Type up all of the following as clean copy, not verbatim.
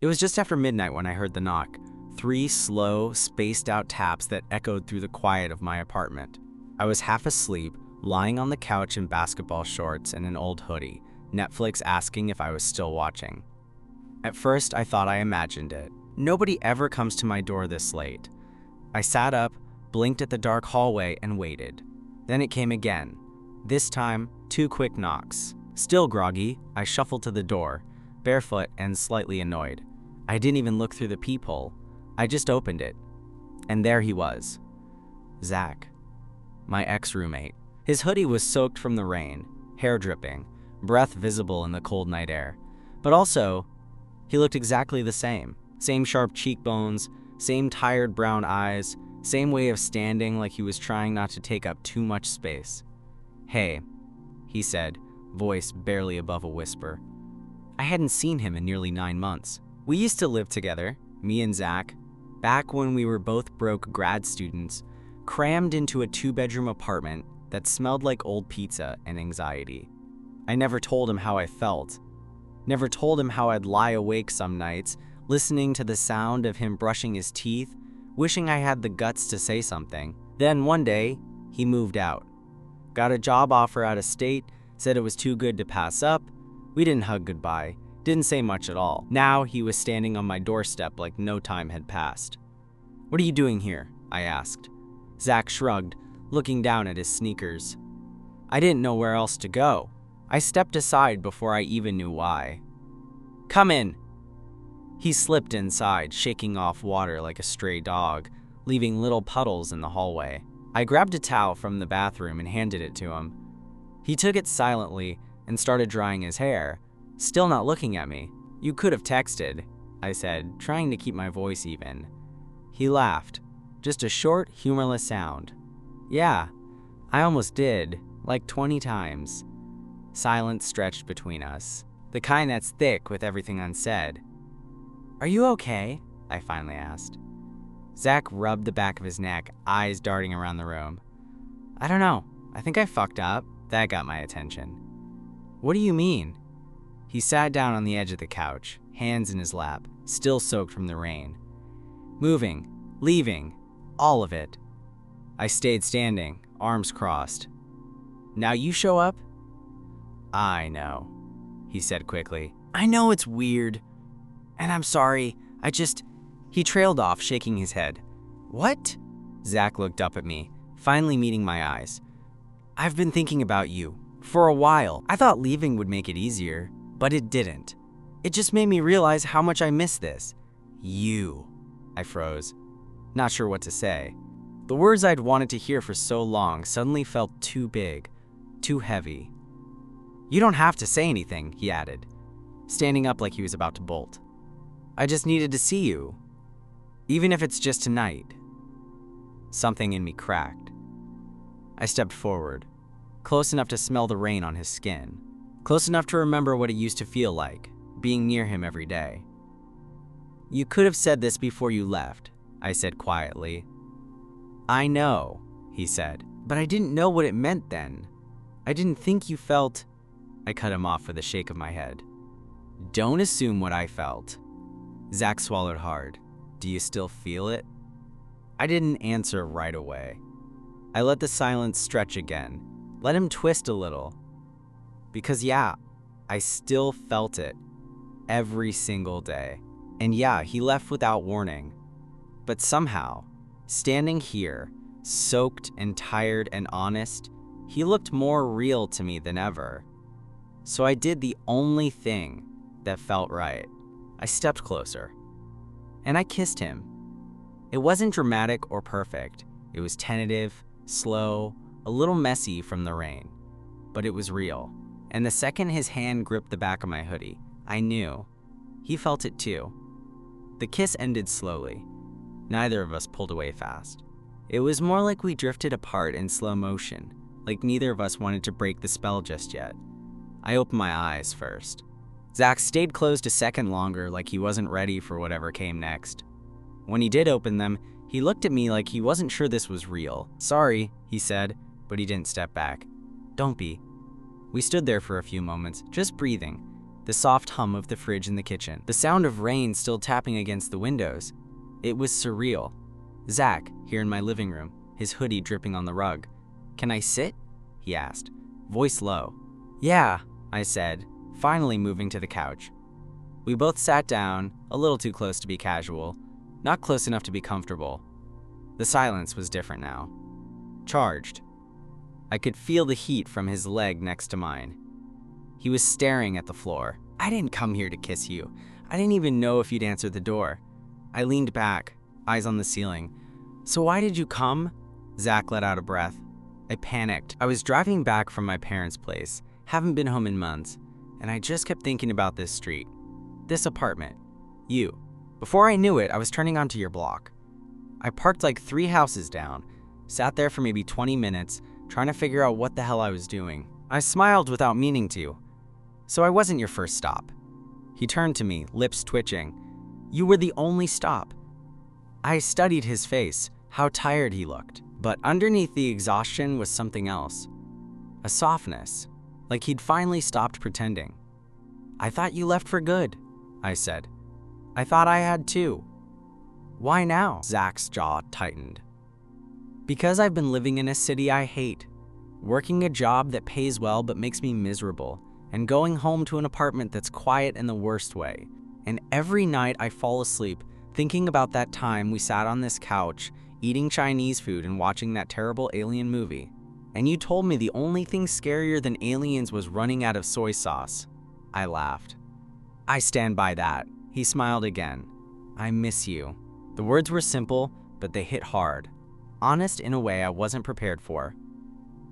It was just after midnight when I heard the knock. 3 slow, spaced-out taps that echoed through the quiet of my apartment. I was half asleep, lying on the couch in basketball shorts and an old hoodie, Netflix asking if I was still watching. At first, I thought I imagined it. Nobody ever comes to my door this late. I sat up, blinked at the dark hallway, and waited. Then it came again. This time, 2 quick knocks. Still groggy, I shuffled to the door, barefoot and slightly annoyed. I didn't even look through the peephole. I just opened it. And there he was. Zach, my ex-roommate. His hoodie was soaked from the rain, hair dripping, breath visible in the cold night air. But also, he looked exactly the same. Same sharp cheekbones, same tired brown eyes, same way of standing like he was trying not to take up too much space. "Hey," he said, voice barely above a whisper. I hadn't seen him in nearly 9 months. We used to live together, me and Zach, back when we were both broke grad students, crammed into a 2-bedroom apartment that smelled like old pizza and anxiety. I never told him how I felt. Never told him how I'd lie awake some nights, listening to the sound of him brushing his teeth, wishing I had the guts to say something. Then one day, he moved out. Got a job offer out of state, said it was too good to pass up. We didn't hug goodbye, didn't say much at all. Now he was standing on my doorstep like no time had passed. "What are you doing here?" I asked. Zach shrugged, looking down at his sneakers. I didn't know where else to go. I stepped aside before I even knew why. "Come in." He slipped inside, shaking off water like a stray dog, leaving little puddles in the hallway. I grabbed a towel from the bathroom and handed it to him. He took it silently and started drying his hair, still not looking at me. "You could have texted," I said, trying to keep my voice even. He laughed, just a short, humorless sound. "Yeah, I almost did, like 20 times. Silence stretched between us, the kind that's thick with everything unsaid. "Are you okay?" I finally asked. Zach rubbed the back of his neck, eyes darting around the room. "I don't know. I think I fucked up." That got my attention. "What do you mean?" He sat down on the edge of the couch, hands in his lap, still soaked from the rain. "Moving, leaving, all of it." I stayed standing, arms crossed. "Now you show up?" "I know," he said quickly. "I know it's weird. And I'm sorry, He trailed off, shaking his head. "What?" Zach looked up at me, finally meeting my eyes. "I've been thinking about you, for a while. I thought leaving would make it easier, but it didn't. It just made me realize how much I miss this. You." I froze, not sure what to say. The words I'd wanted to hear for so long suddenly felt too big, too heavy. "You don't have to say anything," he added, standing up like he was about to bolt. "I just needed to see you. Even if it's just tonight." Something in me cracked. I stepped forward, close enough to smell the rain on his skin, close enough to remember what it used to feel like, being near him every day. "You could have said this before you left," I said quietly. "I know," he said, "but I didn't know what it meant then. I didn't think you felt—" I cut him off with a shake of my head. "Don't assume what I felt." Zach swallowed hard. "Do you still feel it?" I didn't answer right away. I let the silence stretch again, let him twist a little. Because yeah, I still felt it, every single day. And yeah, he left without warning. But somehow, standing here, soaked and tired and honest, he looked more real to me than ever. So I did the only thing that felt right. I stepped closer. And I kissed him. It wasn't dramatic or perfect. It was tentative, slow, a little messy from the rain. But it was real. And the second his hand gripped the back of my hoodie, I knew. He felt it too. The kiss ended slowly. Neither of us pulled away fast. It was more like we drifted apart in slow motion, like neither of us wanted to break the spell just yet. I opened my eyes first. Zach stayed closed a second longer, like he wasn't ready for whatever came next. When he did open them, he looked at me like he wasn't sure this was real. "Sorry," he said, but he didn't step back. "Don't be." We stood there for a few moments, just breathing, the soft hum of the fridge in the kitchen, the sound of rain still tapping against the windows. It was surreal. Zach, here in my living room, his hoodie dripping on the rug. "Can I sit?" he asked, voice low. "Yeah," I said, finally moving to the couch. We both sat down, a little too close to be casual, not close enough to be comfortable. The silence was different now. Charged. I could feel the heat from his leg next to mine. He was staring at the floor. "I didn't come here to kiss you. I didn't even know if you'd answer the door." I leaned back, eyes on the ceiling. "So why did you come?" Zach let out a breath. I panicked. I was driving back from my parents' place, haven't been home in months, and I just kept thinking about this street, this apartment, you. Before I knew it, I was turning onto your block. I parked like 3 houses down, sat there for maybe 20 minutes, trying to figure out what the hell I was doing. I smiled without meaning to. "So I wasn't your first stop." He turned to me, lips twitching. "You were the only stop." I studied his face, how tired he looked. But underneath the exhaustion was something else. A softness, like he'd finally stopped pretending. "I thought you left for good," I said. "I thought I had too." "Why now?" Zach's jaw tightened. "Because I've been living in a city I hate, working a job that pays well but makes me miserable, and going home to an apartment that's quiet in the worst way. And every night I fall asleep thinking about that time we sat on this couch, eating Chinese food and watching that terrible alien movie. And you told me the only thing scarier than aliens was running out of soy sauce." I laughed. "I stand by that." He smiled again. "I miss you." The words were simple, but they hit hard. Honest in a way I wasn't prepared for.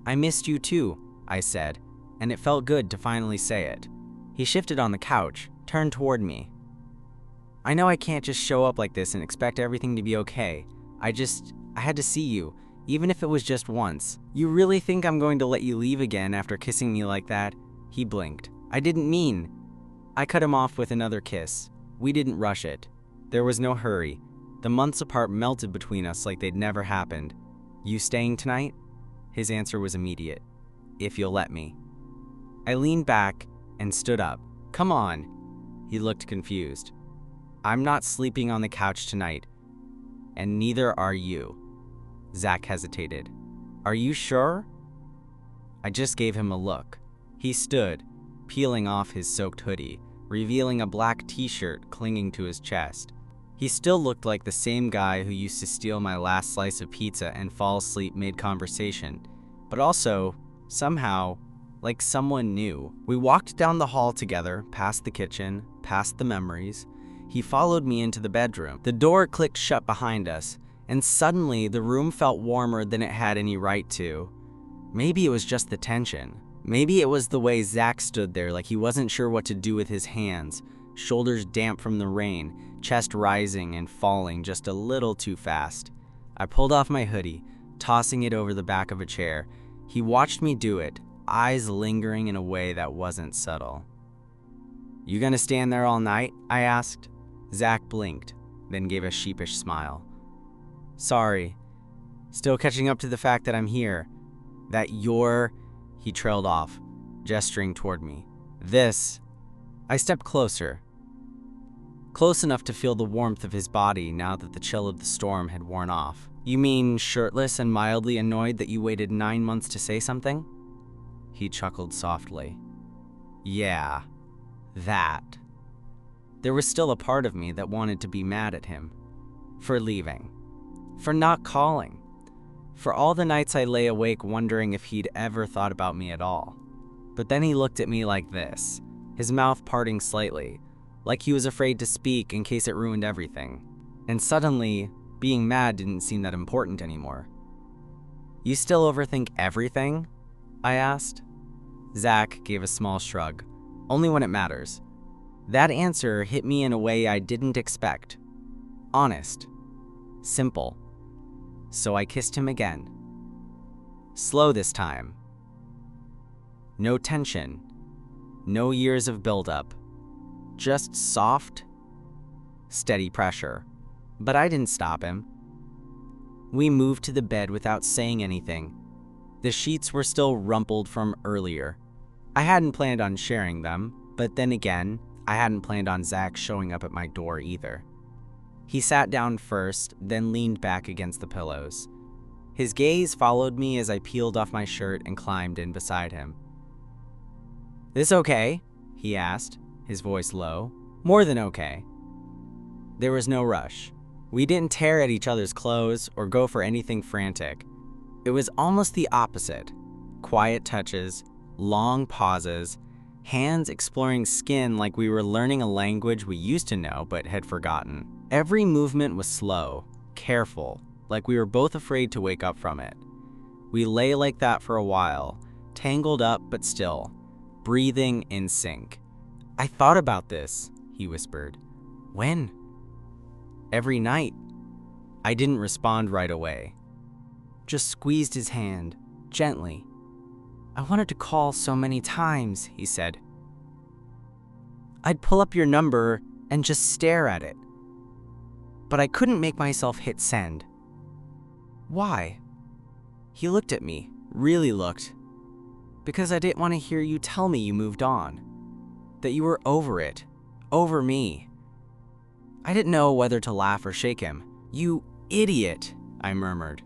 "I missed you too," I said, and it felt good to finally say it. He shifted on the couch, turned toward me. "I know I can't just show up like this and expect everything to be okay. I had to see you, even if it was just once. You really think I'm going to let you leave again after kissing me like that?" He blinked. "I didn't mean." I cut him off with another kiss. We didn't rush it. There was no hurry. The months apart melted between us like they'd never happened. "You staying tonight?" His answer was immediate. "If you'll let me." I leaned back and stood up. "Come on." He looked confused. "I'm not sleeping on the couch tonight. And neither are you." Zach hesitated. "Are you sure?" I just gave him a look. He stood, peeling off his soaked hoodie, revealing a black t-shirt clinging to his chest. He still looked like the same guy who used to steal my last slice of pizza and fall asleep mid-conversation, but also, somehow, like someone new. We walked down the hall together, past the kitchen, past the memories. He followed me into the bedroom. The door clicked shut behind us, and suddenly the room felt warmer than it had any right to. Maybe it was just the tension. Maybe it was the way Zach stood there like he wasn't sure what to do with his hands, shoulders damp from the rain, chest rising and falling just a little too fast. I pulled off my hoodie, tossing it over the back of a chair. He watched me do it, eyes lingering in a way that wasn't subtle. "You gonna stand there all night?" I asked. Zach blinked, then gave a sheepish smile. "Sorry. Still catching up to the fact that I'm here. That you're..." He trailed off, gesturing toward me. "This..." I stepped closer. Close enough to feel the warmth of his body now that the chill of the storm had worn off. "You mean shirtless and mildly annoyed that you waited 9 months to say something?" He chuckled softly. "Yeah, that." There was still a part of me that wanted to be mad at him. For leaving. For not calling. For all the nights I lay awake wondering if he'd ever thought about me at all. But then he looked at me like this, his mouth parting slightly, like he was afraid to speak in case it ruined everything. And suddenly, being mad didn't seem that important anymore. "You still overthink everything?" I asked. Zach gave a small shrug. "Only when it matters." That answer hit me in a way I didn't expect. Honest. Simple. So I kissed him again. Slow this time. No tension. No years of buildup. Just soft, steady pressure. But I didn't stop him. We moved to the bed without saying anything. The sheets were still rumpled from earlier. I hadn't planned on sharing them. But then again, I hadn't planned on Zach showing up at my door either. He sat down first, then leaned back against the pillows. His gaze followed me as I peeled off my shirt and climbed in beside him. "This okay?" he asked, his voice low. "More than okay." There was no rush. We didn't tear at each other's clothes or go for anything frantic. It was almost the opposite. Quiet touches, long pauses, hands exploring skin like we were learning a language we used to know but had forgotten. Every movement was slow, careful, like we were both afraid to wake up from it. We lay like that for a while, tangled up but still, breathing in sync. "I thought about this," he whispered. "When?" "Every night." I didn't respond right away. Just squeezed his hand, gently. "I wanted to call so many times," he said. "I'd pull up your number and just stare at it. But I couldn't make myself hit send." "Why?" He looked at me, really looked. "Because I didn't want to hear you tell me you moved on. That you were over it, over me." I didn't know whether to laugh or shake him. "You idiot," I murmured.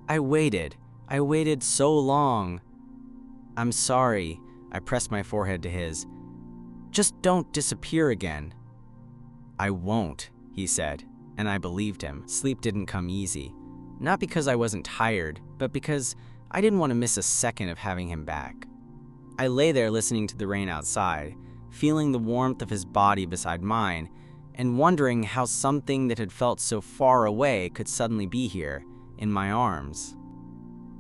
I waited so long." "I'm sorry," I pressed my forehead to his. "Just don't disappear again." "I won't," he said, and I believed him. Sleep didn't come easy. Not because I wasn't tired, but because I didn't want to miss a second of having him back. I lay there listening to the rain outside, feeling the warmth of his body beside mine, and wondering how something that had felt so far away could suddenly be here, in my arms.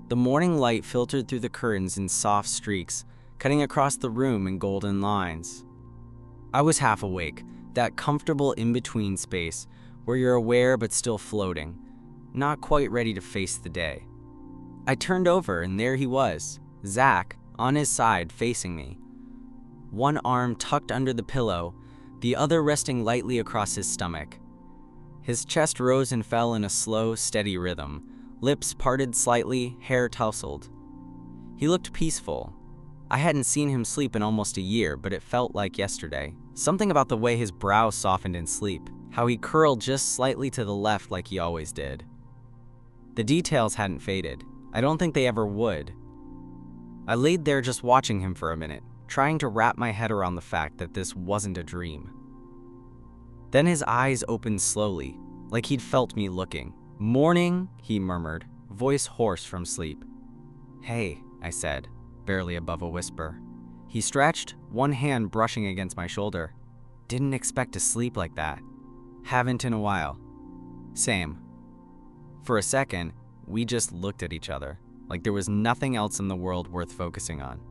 The morning light filtered through the curtains in soft streaks, cutting across the room in golden lines. I was half awake, that comfortable in-between space where you're aware but still floating, not quite ready to face the day. I turned over and there he was, Zach, on his side facing me. One arm tucked under the pillow, the other resting lightly across his stomach. His chest rose and fell in a slow, steady rhythm, lips parted slightly, hair tousled. He looked peaceful. I hadn't seen him sleep in almost a year, but it felt like yesterday. Something about the way his brow softened in sleep, how he curled just slightly to the left like he always did. The details hadn't faded. I don't think they ever would. I laid there just watching him for a minute, trying to wrap my head around the fact that this wasn't a dream. Then his eyes opened slowly, like he'd felt me looking. "Morning," he murmured, voice hoarse from sleep. "Hey," I said, barely above a whisper. He stretched, one hand brushing against my shoulder. "Didn't expect to sleep like that." "Haven't in a while." "Same." For a second, we just looked at each other, like there was nothing else in the world worth focusing on.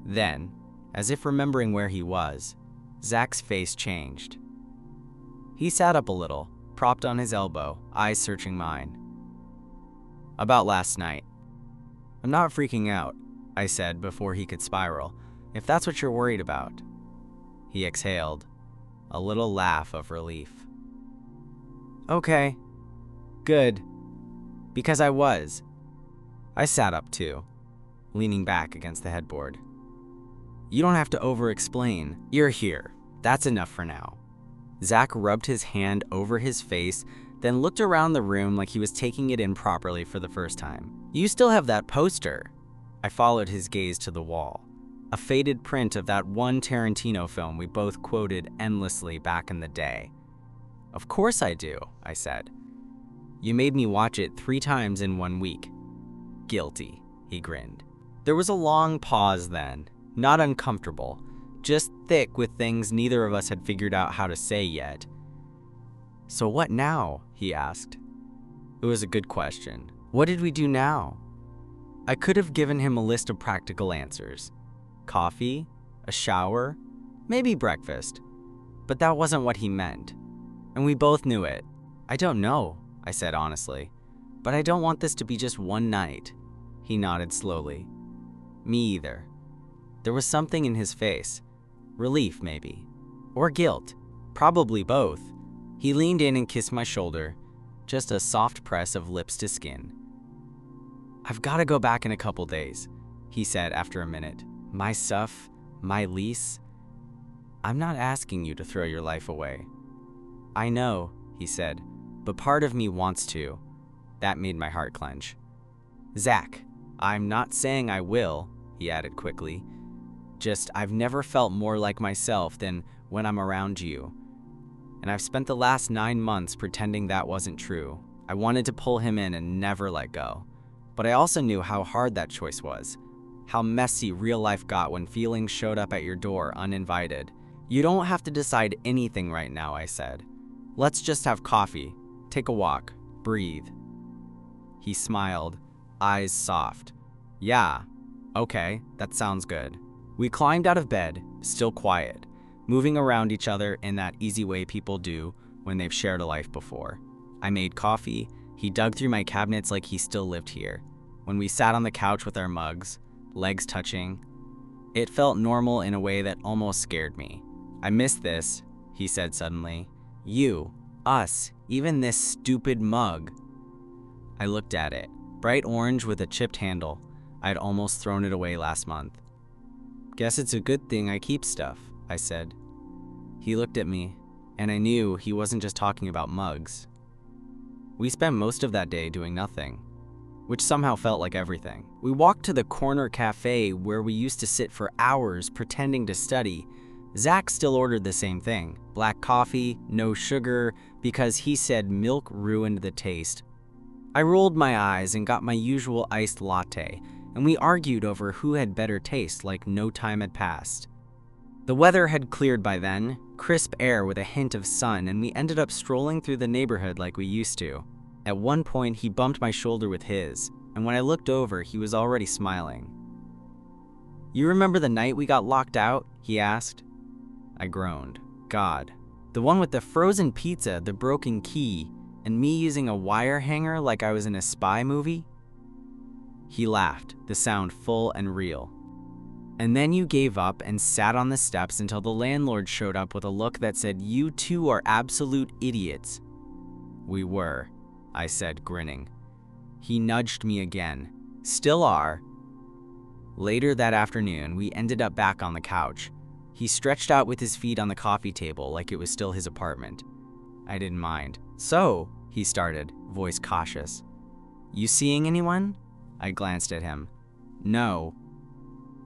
Then, as if remembering where he was, Zach's face changed. He sat up a little, propped on his elbow, eyes searching mine. "About last night." "I'm not freaking out," I said before he could spiral, "if that's what you're worried about." He exhaled, a little laugh of relief. "Okay. Good. Because I was." I sat up too, leaning back against the headboard. "You don't have to over-explain. You're here. That's enough for now." Zach rubbed his hand over his face, then looked around the room like he was taking it in properly for the first time. "You still have that poster." I followed his gaze to the wall, a faded print of that one Tarantino film we both quoted endlessly back in the day. "Of course I do," I said. "You made me watch it 3 times in 1 week." "Guilty," he grinned. There was a long pause then, not uncomfortable, just thick with things neither of us had figured out how to say yet. "So what now?" he asked. It was a good question. What did we do now? I could have given him a list of practical answers. Coffee, a shower, maybe breakfast. But that wasn't what he meant. And we both knew it. "I don't know," I said honestly. "But I don't want this to be just one night." He nodded slowly. "Me either." There was something in his face. Relief, maybe. Or guilt. Probably both. He leaned in and kissed my shoulder. Just a soft press of lips to skin. "I've got to go back in a couple days," he said after a minute. "My stuff, my lease, I'm not asking you to throw your life away. I know, he said, but part of me wants to. That made my heart clench. Zach, I'm not saying I will, he added quickly. Just, I've never felt more like myself than when I'm around you. And I've spent the last 9 months pretending that wasn't true. I wanted to pull him in and never let go. But I also knew how hard that choice was. How messy real life got when feelings showed up at your door uninvited. You don't have to decide anything right now, I said. Let's just have coffee, take a walk, breathe. He smiled, eyes soft. Yeah, okay, that sounds good. We climbed out of bed, still quiet, moving around each other in that easy way people do when they've shared a life before. I made coffee, he dug through my cabinets like he still lived here. When we sat on the couch with our mugs, legs touching, it felt normal in a way that almost scared me. I miss this, he said suddenly. You, us, even this stupid mug. I looked at it, bright orange with a chipped handle. I'd almost thrown it away last month. Guess it's a good thing I keep stuff, I said. He looked at me, and I knew he wasn't just talking about mugs. We spent most of that day doing nothing, which somehow felt like everything. We walked to the corner cafe where we used to sit for hours pretending to study. Zach still ordered the same thing, black coffee, no sugar, because he said milk ruined the taste. I rolled my eyes and got my usual iced latte, and we argued over who had better taste like no time had passed. The weather had cleared by then, crisp air with a hint of sun, and we ended up strolling through the neighborhood like we used to. At one point, he bumped my shoulder with his, and when I looked over, he was already smiling. You remember the night we got locked out? He asked. I groaned. God. The one with the frozen pizza, the broken key, and me using a wire hanger like I was in a spy movie? He laughed, the sound full and real. And then you gave up and sat on the steps until the landlord showed up with a look that said, "You two are absolute idiots." We were, I said, grinning. He nudged me again. Still are. Later that afternoon, we ended up back on the couch. He stretched out with his feet on the coffee table like it was still his apartment. I didn't mind. So, he started, voice cautious. You seeing anyone? I glanced at him. No.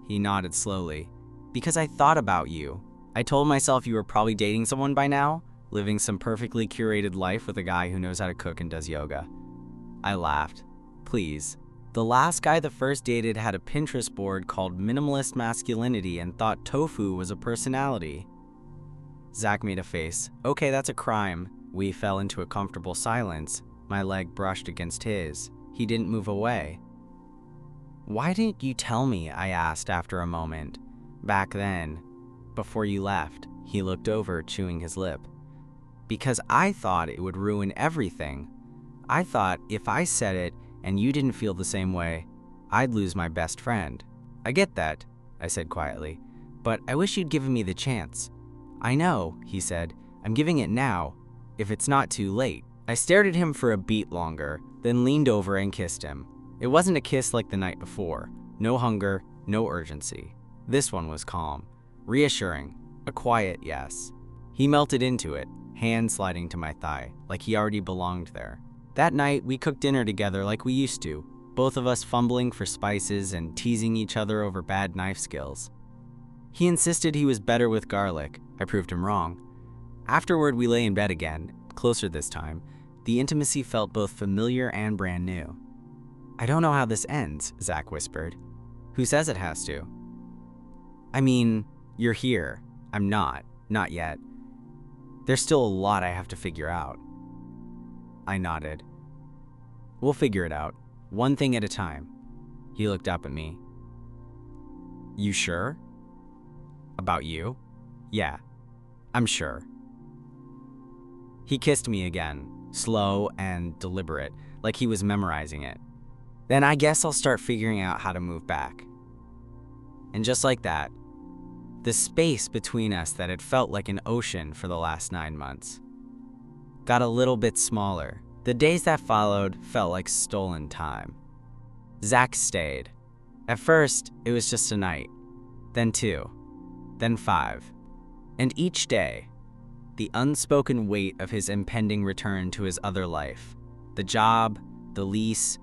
He nodded slowly. Because I thought about you. I told myself you were probably dating someone by now, living some perfectly curated life with a guy who knows how to cook and does yoga. I laughed. Please. The last guy the first dated had a Pinterest board called Minimalist Masculinity and thought tofu was a personality. Zach made a face. Okay, that's a crime. We fell into a comfortable silence. My leg brushed against his. He didn't move away. Why didn't you tell me? I asked after a moment. Back then, before you left. He looked over, chewing his lip. Because I thought it would ruin everything. I thought if I said it and you didn't feel the same way, I'd lose my best friend. I get that, I said quietly, but I wish you'd given me the chance. I know, he said. I'm giving it now, if it's not too late. I stared at him for a beat longer, then leaned over and kissed him. It wasn't a kiss like the night before. No hunger, no urgency. This one was calm, reassuring, a quiet yes. He melted into it, hand sliding to my thigh, like he already belonged there. That night, we cooked dinner together like we used to, both of us fumbling for spices and teasing each other over bad knife skills. He insisted he was better with garlic. I proved him wrong. Afterward, we lay in bed again, closer this time. The intimacy felt both familiar and brand new. I don't know how this ends, Zach whispered. Who says it has to? I mean, you're here. I'm not yet. There's still a lot I have to figure out. I nodded. We'll figure it out, one thing at a time. He looked up at me. You sure? About you? Yeah, I'm sure. He kissed me again, slow and deliberate, like he was memorizing it. Then I guess I'll start figuring out how to move back. And just like that, the space between us that had felt like an ocean for the last 9 months got a little bit smaller. The days that followed felt like stolen time. Zach stayed. At first, it was just a night, then 2, then 5. And each day, the unspoken weight of his impending return to his other life, the job, the lease,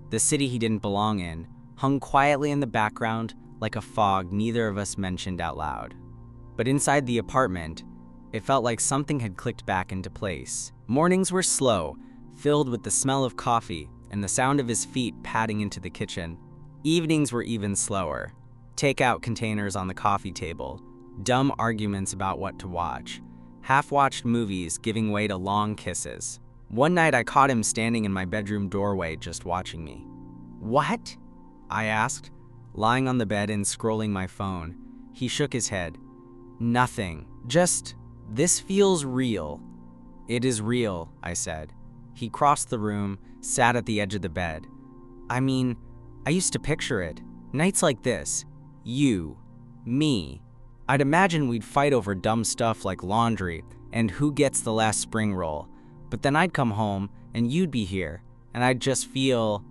the city he didn't belong in, hung quietly in the background like a fog neither of us mentioned out loud. But inside the apartment, it felt like something had clicked back into place. Mornings were slow, filled with the smell of coffee and the sound of his feet padding into the kitchen. Evenings were even slower. Takeout containers on the coffee table, dumb arguments about what to watch, half-watched movies giving way to long kisses. One night I caught him standing in my bedroom doorway just watching me. "What?" I asked, lying on the bed and scrolling my phone. He shook his head. "Nothing. Just, this feels real." "It is real," I said. He crossed the room, sat at the edge of the bed. "I mean, I used to picture it. Nights like this. You. Me. I'd imagine we'd fight over dumb stuff like laundry and who gets the last spring roll. But then I'd come home and you'd be here, and I'd just feel...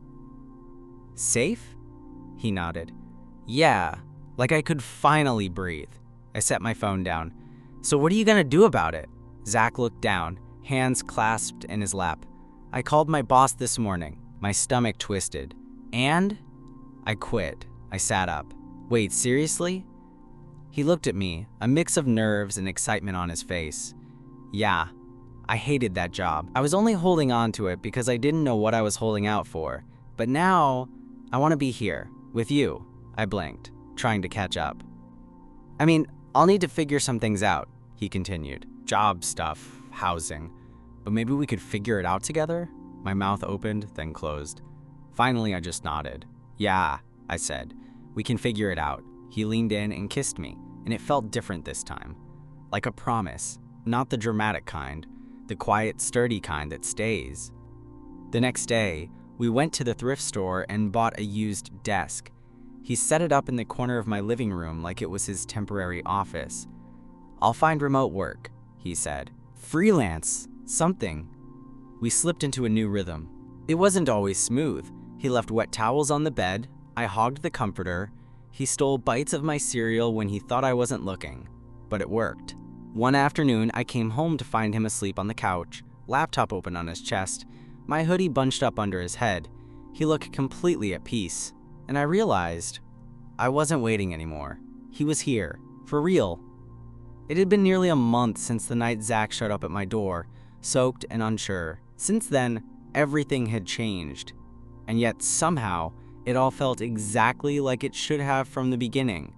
safe?" He nodded. "Yeah, like I could finally breathe." I set my phone down. "So what are you gonna do about it?" Zach looked down, hands clasped in his lap. "I called my boss this morning." My stomach twisted. "And?" "I quit." I sat up. "Wait, seriously?" He looked at me, a mix of nerves and excitement on his face. "Yeah, I hated that job. I was only holding on to it because I didn't know what I was holding out for. But now, I want to be here, with you." I blinked, trying to catch up. "I mean, I'll need to figure some things out," he continued. "Job stuff, housing. But maybe we could figure it out together?" My mouth opened, then closed. Finally, I just nodded. "Yeah," I said. "We can figure it out." He leaned in and kissed me, and it felt different this time. Like a promise, not the dramatic kind, the quiet, sturdy kind that stays. The next day, we went to the thrift store and bought a used desk. He set it up in the corner of my living room like it was his temporary office. "I'll find remote work," he said. "Freelance, something." We slipped into a new rhythm. It wasn't always smooth. He left wet towels on the bed. I hogged the comforter. He stole bites of my cereal when he thought I wasn't looking. But it worked. One afternoon, I came home to find him asleep on the couch, laptop open on his chest, my hoodie bunched up under his head. He looked completely at peace. And I realized I wasn't waiting anymore. He was here, for real. It had been nearly a month since the night Zach showed up at my door, soaked and unsure. Since then, everything had changed. And yet, somehow, it all felt exactly like it should have from the beginning.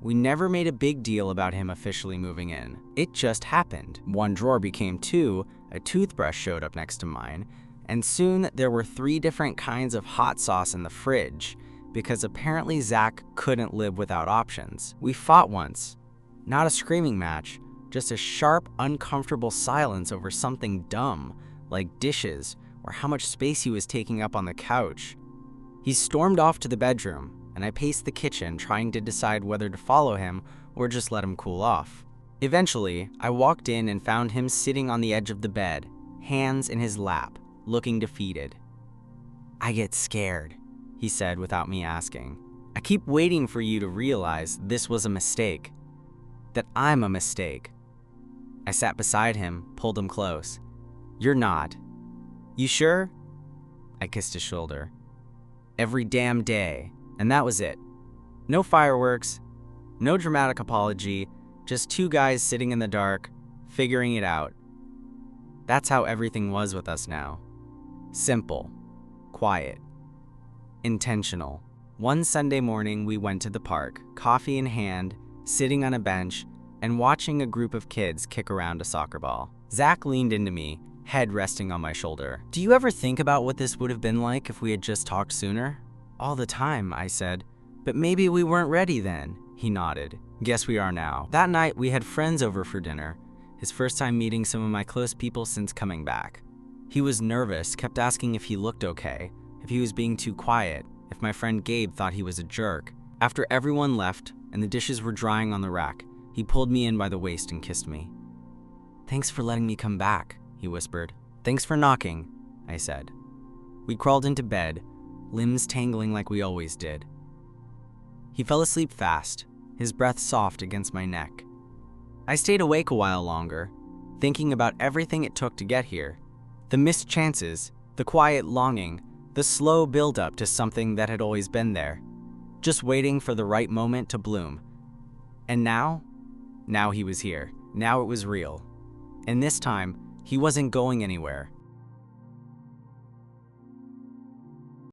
We never made a big deal about him officially moving in. It just happened. One drawer became two, a toothbrush showed up next to mine, and soon there were 3 different kinds of hot sauce in the fridge, because apparently Zach couldn't live without options. We fought once. Not a screaming match, just a sharp, uncomfortable silence over something dumb, like dishes, or how much space he was taking up on the couch. He stormed off to the bedroom, and I paced the kitchen trying to decide whether to follow him or just let him cool off. Eventually, I walked in and found him sitting on the edge of the bed, hands in his lap, looking defeated. "I get scared," he said without me asking. "I keep waiting for you to realize this was a mistake. That I'm a mistake." I sat beside him, pulled him close. "You're not." "You sure?" I kissed his shoulder. "Every damn day." And that was it. No fireworks, no dramatic apology, just 2 guys sitting in the dark, figuring it out. That's how everything was with us now. Simple, quiet, intentional. One Sunday morning, we went to the park, coffee in hand, sitting on a bench, and watching a group of kids kick around a soccer ball. Zach leaned into me, head resting on my shoulder. "Do you ever think about what this would have been like if we had just talked sooner?" "All the time," I said. "But maybe we weren't ready then." He nodded. "Guess we are now." That night, we had friends over for dinner, his first time meeting some of my close people since coming back. He was nervous, kept asking if he looked okay, if he was being too quiet, if my friend Gabe thought he was a jerk. After everyone left and the dishes were drying on the rack, he pulled me in by the waist and kissed me. "Thanks for letting me come back," he whispered. "Thanks for knocking," I said. We crawled into bed, limbs tangling like we always did. He fell asleep fast, his breath soft against my neck. I stayed awake a while longer, thinking about everything it took to get here. The missed chances, the quiet longing, the slow build-up to something that had always been there, just waiting for the right moment to bloom. And now he was here. Now it was real. And this time, he wasn't going anywhere.